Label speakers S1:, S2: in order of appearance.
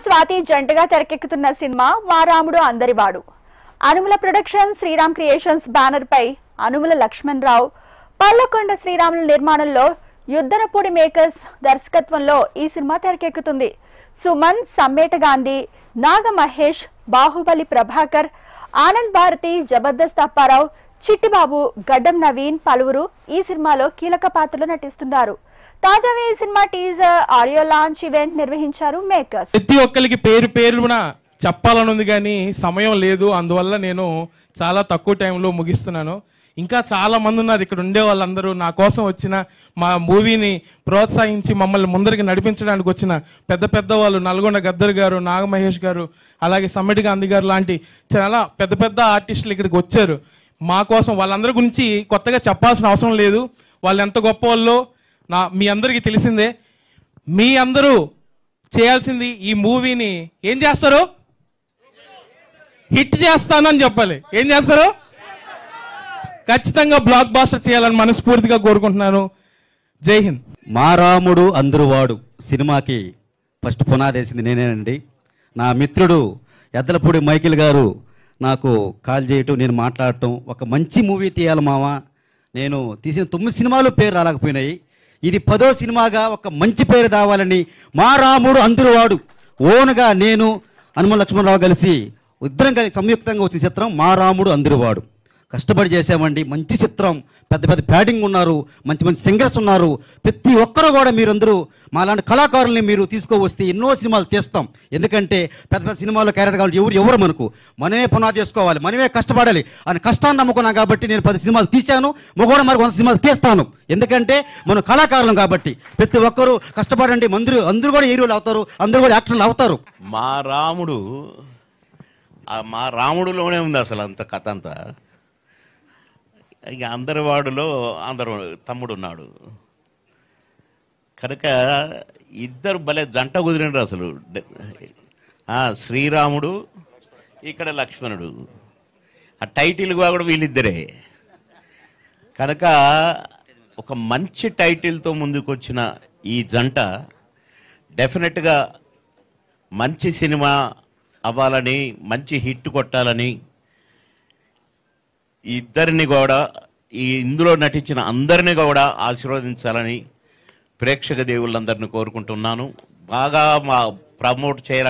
S1: శ్రీరామ్ స్వాతి జంటగా తెరకెక్కుతున్న సినిమా Maa Ramudu Andarivadu. Anumula production Sriram creations banner పై అనుముల లక్ష్మణ్ రావు, పల్లకొండ శ్రీరాముల నిర్మాణంలో యుద్ధనపూడి మేకర్స్ దర్శకత్వంలో ఈ సినిమా తెరకెక్కుతుంది. సుమన్, సమ్మేట గాంధీ, నాగ మహేష్, బాహుబలి ప్రభాకర్, ఆనంద్ భారతి, జబర్దస్త్ అప్పారావు, చిట్టిబాబు, గడ్డం నవీన్ పలువురు ఈ సినిమాలో కీలక పాత్రలో నటిస్తున్నారు. తాజాగా ఈ cinema teaser audio launch event నిర్వహించారు మేకర్స్.
S2: ప్రతి ఒక్కరికి పేరున చెప్పాలనుంది కానీ సమయం లేదు. అందువల్ల నేను చాలా తక్కువ టైంలో ముగిస్తున్నాను. ఇంకా చాలా మంది ఉన్నారు ఇక్కడ ఉండే వాళ్ళందరూ. నా కోసం వచ్చిన మా మూవీని ప్రోత్సహించి మమ్మల్ని ముందరికి నడిపించడానికి వచ్చిన పెద్ద వాళ్ళు, నల్గొండ గద్దర్ గారు, నాగమహేష్ గారు, అలాగే సమ్మటి గాంధీ గారు లాంటి చాలా పెద్ద ఆర్టిస్టులు ఇక్కడికి వచ్చారు మా కోసం. వాళ్ళందరి గురించి కొత్తగా చెప్పాల్సిన అవసరం లేదు. వాళ్ళు ఎంత గొప్ప వాళ్ళో మీ అందరికీ తెలిసిందే. మీ అందరూ చేయాల్సింది ఈ మూవీని ఏం చేస్తారు? హిట్ చేస్తానని చెప్పాలి. ఏం చేస్తారు? ఖచ్చితంగా బ్లాక్ బాస్టర్ చేయాలని మనస్ఫూర్తిగా కోరుకుంటున్నాను. జై హింద్.
S3: మా రాముడు అందరువాడు సినిమాకి ఫస్ట్ పునాదేసింది నేనేనండి. నా మిత్రుడు ఎద్దలపూడి మైకిల్ గారు నాకు కాల్ చేయటం, నేను మాట్లాడటం, ఒక మంచి మూవీ తీయాలి మామ. నేను తీసిన 9 సినిమాలు పేరు రాలేకపోయినాయి. ఇది 10వ సినిమాగా ఒక మంచి పేరు రావాలని మా రాముడు అందరువాడు ఓన్గా నేను అనుముల లక్ష్మణరావు కలిసి ఇద్దరం కలిసి సంయుక్తంగా వచ్చిన చిత్రం మా రాముడు అందరువాడు. కష్టపడి చేసామండి. మంచి చిత్రం, పెద్ద ప్యాడింగ్ ఉన్నారు, మంచి సింగర్స్ ఉన్నారు. ప్రతి ఒక్కరు కూడా మీరందరూ మాలాంటి కళాకారుల్ని మీరు తీసుకువస్తే ఎన్నో సినిమాలు తీస్తాం. ఎందుకంటే పెద్ద సినిమాల్లో క్యారెక్టర్ కావాలి. ఎవరు మనకు మనమే పునాది చేసుకోవాలి, మనమే కష్టపడాలి అని కష్టాన్ని నమ్ముకున్నాం. కాబట్టి నేను 10 సినిమాలు తీశాను, మగోడ మరి 100 సినిమాలు తీస్తాను. ఎందుకంటే మనం కళాకారులం కాబట్టి ప్రతి ఒక్కరూ కష్టపడండి. అందరూ కూడా హీరోలు అవుతారు, అందరూ కూడా యాక్టర్లు అవుతారు.
S4: మా రాముడులోనే ఉంది అసలు అంత కథ అంతా. ఇక అందరి వాడులో అందరు తమ్ముడు ఉన్నాడు కనుక ఇద్దరు భలే జంట కుదిరినారు అసలు. శ్రీరాముడు, ఇక్కడ లక్ష్మణుడు, ఆ టైటిల్ కూడా వీళ్ళిద్దరే. కనుక ఒక మంచి టైటిల్తో ముందుకు వచ్చిన ఈ జంట డెఫినెట్గా మంచి సినిమా అవ్వాలని, మంచి హిట్ కొట్టాలని, ఇద్దరిని కూడా ఇందులో నటించిన అందరినీ కూడా ఆశీర్వదించాలని ప్రేక్షక దేవుళ్ళందరినీ కోరుకుంటున్నాను. బాగా ప్రమోట్ చేయాలని